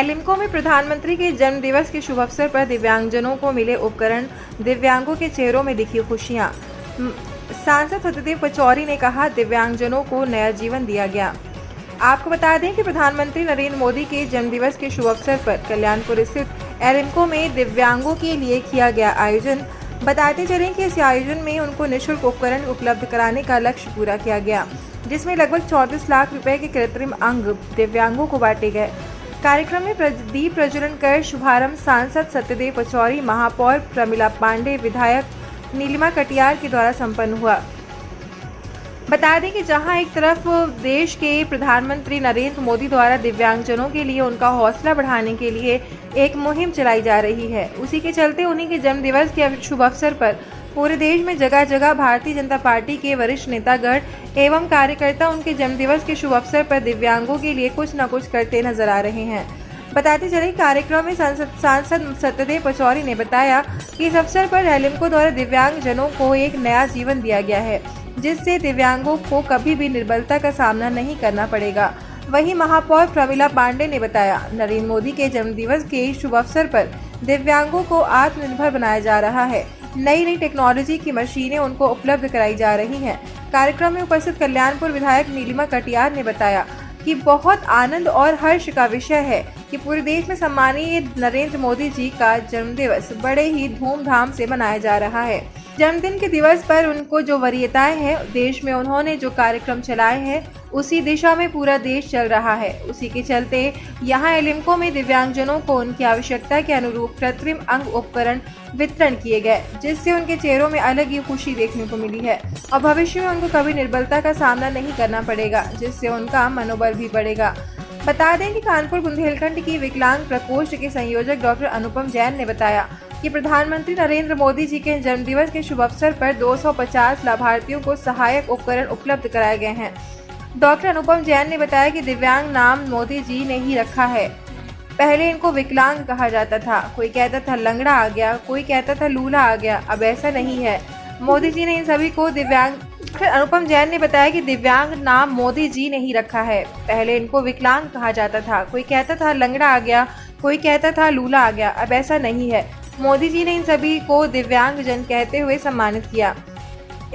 ALIMCO में प्रधानमंत्री के जन्मदिवस के शुभ अवसर पर दिव्यांगजनों को मिले उपकरण, दिव्यांगों के चेहरों में दिखी खुशियां। सांसद सत्यदेव पचौरी ने कहा, दिव्यांगजनों को नया जीवन दिया गया। आपको बता दें कि प्रधानमंत्री नरेंद्र मोदी के जन्मदिवस के शुभ अवसर पर कल्याणपुर स्थित एलिम्को में दिव्यांगों के लिए किया गया आयोजन। बताते चलें कि इस आयोजन में उनको निःशुल्क उपकरण उपलब्ध कराने का लक्ष्य पूरा किया गया, जिसमें लगभग 34 लाख रुपए के कृत्रिम अंग दिव्यांगों को बांटे गए। कार्यक्रम में दीप प्रज्वलन कर शुभारंभ सांसद सत्यदेव पचौरी, महापौर प्रमिला पांडे, विधायक नीलिमा कटियार के द्वारा संपन्न हुआ। बता दें कि जहां एक तरफ देश के प्रधानमंत्री नरेंद्र मोदी द्वारा दिव्यांगजनों के लिए उनका हौसला बढ़ाने के लिए एक मुहिम चलाई जा रही है, उसी के चलते उन्हीं के जन्मदिवस के शुभ अवसर पर पूरे देश में जगह जगह भारतीय जनता पार्टी के वरिष्ठ नेतागण एवं कार्यकर्ता उनके जन्मदिवस के शुभ अवसर पर दिव्यांगों के लिए कुछ न कुछ करते नजर आ रहे हैं। बताते चले, कार्यक्रम में सांसद सत्यदेव पचौरी ने बताया कि इस अवसर पर एलिम्को द्वारा दिव्यांगजनों को एक नया जीवन दिया गया है, जिससे दिव्यांगों को कभी भी निर्बलता का सामना नहीं करना पड़ेगा। वहीं महापौर प्रमिला पांडे ने बताया, नरेंद्र मोदी के जन्मदिवस के शुभ अवसर पर दिव्यांगों को आत्मनिर्भर बनाया जा रहा है। नई टेक्नोलॉजी की मशीनें उनको उपलब्ध कराई जा रही हैं। कार्यक्रम में उपस्थित कल्याणपुर विधायक नीलिमा कटियार ने बताया कि बहुत आनंद और हर्ष का विषय है कि पूरे देश में सम्मानीय नरेंद्र मोदी जी का जन्मदिवस बड़े ही धूमधाम से मनाया जा रहा है। जन्मदिन के दिवस पर उनको जो वरीयताएं हैं, देश में उन्होंने जो कार्यक्रम चलाए हैं, उसी दिशा में पूरा देश चल रहा है। उसी के चलते यहाँ एलिम्को में दिव्यांगजनों को उनकी आवश्यकता के अनुरूप कृत्रिम अंग उपकरण वितरण किए गए, जिससे उनके चेहरों में अलग ही खुशी देखने को मिली है और भविष्य में उनको कभी निर्बलता का सामना नहीं करना पड़ेगा, जिससे उनका मनोबल भी बढ़ेगा। बता दें कि कानपुर बुंदेलखंड की विकलांग प्रकोष्ठ के संयोजक डॉक्टर अनुपम जैन ने बताया कि प्रधानमंत्री नरेंद्र मोदी जी के जन्मदिवस के शुभ अवसर पर 250 लाभार्थियों को सहायक उपकरण उपलब्ध कराए गए हैं। डॉक्टर अनुपम जैन ने बताया कि दिव्यांग नाम मोदी जी ने ही रखा है। पहले इनको विकलांग कहा जाता था, कोई कहता था लंगड़ा आ गया, कोई कहता था लूला आ गया, अब ऐसा नहीं है। मोदी जी ने इन सभी को दिव्यांग अनुपम जैन ने बताया कि दिव्यांग नाम मोदी जी ने ही रखा है। पहले इनको विकलांग कहा जाता था, कोई कहता था लंगड़ा आ गया, कोई कहता था लूला आ गया, अब ऐसा नहीं है। मोदी जी ने इन सभी को दिव्यांग जन कहते हुए सम्मानित किया।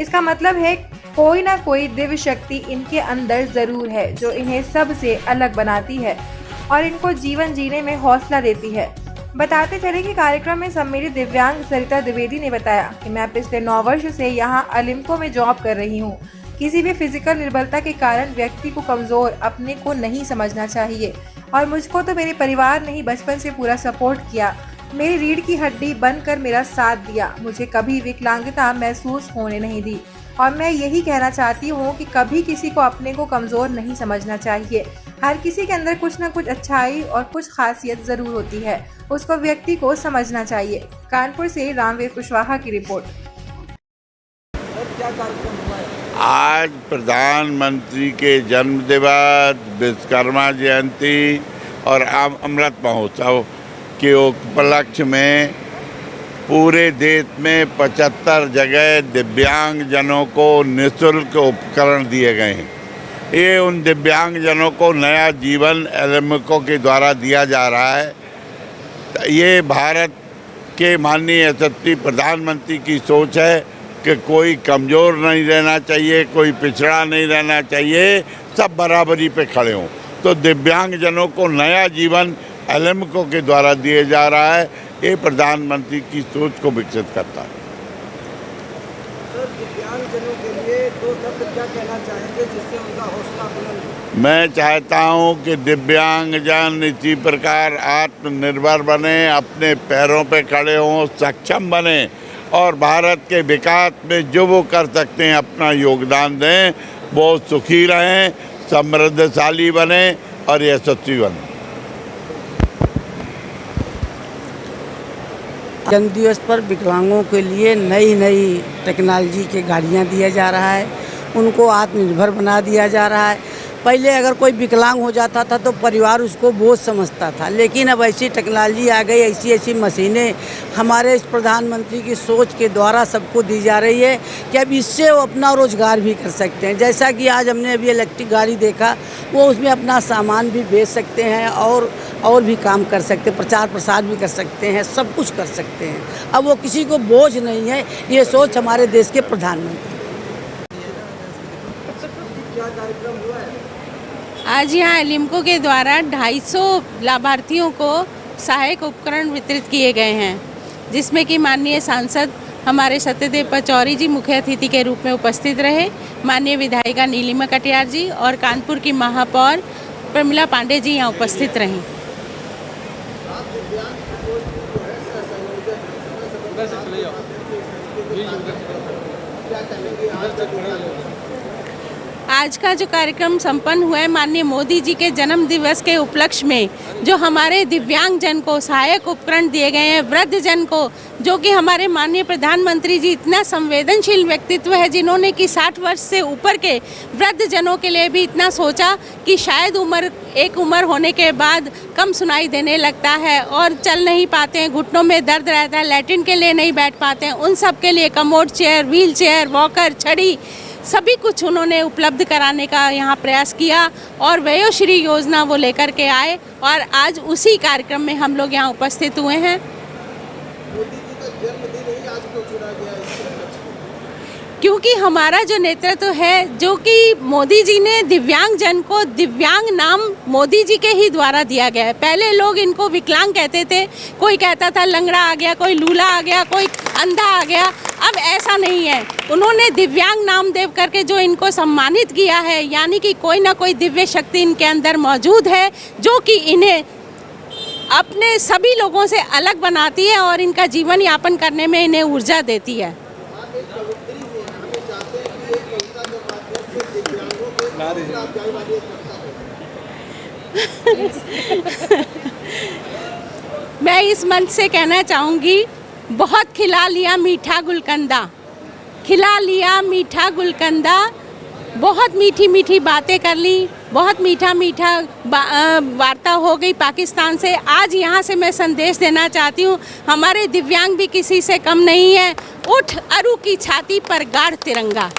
इसका मतलब है कोई ना कोई दिव्य शक्ति इनके अंदर जरूर है, जो इन्हें सबसे अलग बनाती है और इनको जीवन जीने में हौसला देती है। बताते चले कि कार्यक्रम में सम्मिलित दिव्यांग सरिता द्विवेदी ने बताया कि मैं पिछले 9 वर्ष से यहाँ एलिम्को में जॉब कर रही हूँ। किसी भी फिजिकल निर्बलता के कारण व्यक्ति को कमजोर अपने को नहीं समझना चाहिए और मुझको तो मेरे परिवार ने ही बचपन से पूरा सपोर्ट किया, मेरी रीढ़ की हड्डी बनकर मेरा साथ दिया, मुझे कभी विकलांगता महसूस होने नहीं दी। और मैं यही कहना चाहती हूँ कि कभी किसी को अपने को कमज़ोर नहीं समझना चाहिए। हर किसी के अंदर कुछ न कुछ अच्छाई और कुछ खासियत ज़रूर होती है, उसको व्यक्ति को समझना चाहिए। कानपुर से रामवीर कुशवाहा की रिपोर्ट। क्या कार्यक्रम हुआ है? आज प्रधानमंत्री के जन्मदिवस, विश्वकर्मा जयंती और अमृत महोत्सव के उपलक्ष्य में पूरे देश में 75 जगह दिव्यांगजनों को निःशुल्क उपकरण दिए गए हैं। ये उन दिव्यांगजनों को नया जीवन एलिम्को के द्वारा दिया जा रहा है। ये भारत के माननीय यशस्वी प्रधानमंत्री की सोच है कि कोई कमज़ोर नहीं रहना चाहिए, कोई पिछड़ा नहीं रहना चाहिए, सब बराबरी पे खड़े हों। तो दिव्यांगजनों को नया जीवन एलिम्को के द्वारा दिया जा रहा है। ये प्रधानमंत्री की सोच को विकसित करता है। सर, दिव्यांगजनों के लिए 2 शब्द क्या कहना चाहेंगे जिससे उनका हौसला बुलंद हो? मैं चाहता हूं कि दिव्यांगजन इसी प्रकार आत्मनिर्भर बने, अपने पैरों पे खड़े हों, सक्षम बने और भारत के विकास में जो वो कर सकते हैं अपना योगदान दें, वो सुखी रहें, समृद्धशाली बने और यशस्वी बने। जन्मदिवस पर विकलांगों के लिए नई टेक्नोलॉजी की गाड़ियां दिया जा रहा है, उनको आत्मनिर्भर बना दिया जा रहा है। पहले अगर कोई विकलांग हो जाता था तो परिवार उसको बोझ समझता था, लेकिन अब ऐसी टेक्नोलॉजी आ गई, ऐसी मशीनें हमारे इस प्रधानमंत्री की सोच के द्वारा सबको दी जा रही है कि अब इससे वो अपना रोजगार भी कर सकते हैं। जैसा कि आज हमने अभी इलेक्ट्रिक गाड़ी देखा, वो उसमें अपना सामान भी बेच सकते हैं और और भी काम कर सकते हैं, प्रचार प्रसार भी कर सकते हैं, सब कुछ कर सकते हैं। अब वो किसी को बोझ नहीं है, ये सोच हमारे देश के प्रधानमंत्री। क्या कार्यक्रम हुआ है? आज यहाँ एलिम्को के द्वारा 250 लाभार्थियों को सहायक उपकरण वितरित किए गए हैं, जिसमें कि माननीय सांसद हमारे सत्यदेव पचौरी जी मुख्य अतिथि के रूप में उपस्थित रहे, माननीय विधायिका नीलिमा कटियार जी और कानपुर की महापौर प्रमिला पांडे जी यहाँ उपस्थित रहीं। आज का जो कार्यक्रम संपन्न हुआ है माननीय मोदी जी के जन्म दिवस के उपलक्ष्य में, जो हमारे दिव्यांग जन को सहायक उपकरण दिए गए हैं, वृद्ध जन को, जो कि हमारे माननीय प्रधानमंत्री जी इतना संवेदनशील व्यक्तित्व है जिन्होंने कि 60 वर्ष से ऊपर के वृद्ध जनों के लिए भी इतना सोचा कि शायद एक उम्र होने के बाद कम सुनाई देने लगता है और चल नहीं पाते हैं, घुटनों में दर्द रहता है, लैट्रिन के लिए नहीं बैठ पाते हैं, उन सब के लिए commode chair, wheel chair, walker, छड़ी सभी कुछ उन्होंने उपलब्ध कराने का यहाँ प्रयास किया और वयोश्री योजना वो लेकर के आए और आज उसी कार्यक्रम में हम लोग यहाँ उपस्थित हुए हैं। मोदी जी का जन्मदिन ही आज क्यों चुना गया है इस उपलक्ष्य में? क्योंकि हमारा जो नेतृत्व है, जो कि मोदी जी ने दिव्यांग जन को दिव्यांग नाम मोदी जी के ही द्वारा दिया गया है। पहले लोग इनको विकलांग कहते थे, कोई कहता था लंगड़ा आ गया, कोई लूला आ गया, कोई अंधा आ गया। अब ऐसा नहीं है, उन्होंने दिव्यांग नाम देव करके जो इनको सम्मानित किया है, यानी कि कोई ना कोई दिव्य शक्ति इनके अंदर मौजूद है जो कि इन्हें अपने सभी लोगों से अलग बनाती है और इनका जीवन यापन करने में इन्हें ऊर्जा देती है। मैं इस मंच से कहना चाहूँगी, बहुत खिला लिया मीठा गुलकंदा, खिला लिया मीठा गुलकंदा, बहुत मीठी मीठी बातें कर ली, बहुत मीठा मीठा वार्ता हो गई पाकिस्तान से। आज यहाँ से मैं संदेश देना चाहती हूँ, हमारे दिव्यांग भी किसी से कम नहीं है। उठ अरु की छाती पर गाड़ तिरंगा।